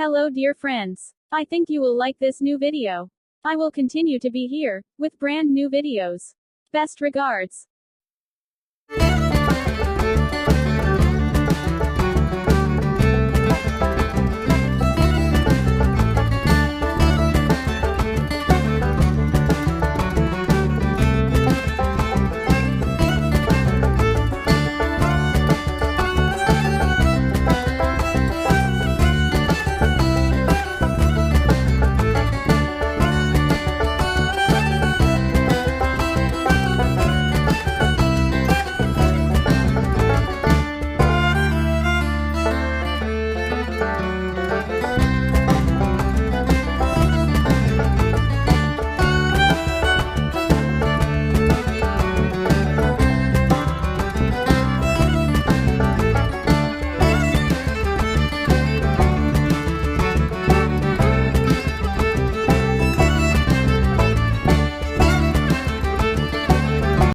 Hello dear friends. I think you will like this new video. I will continue to be here, with brand new videos. Best regards.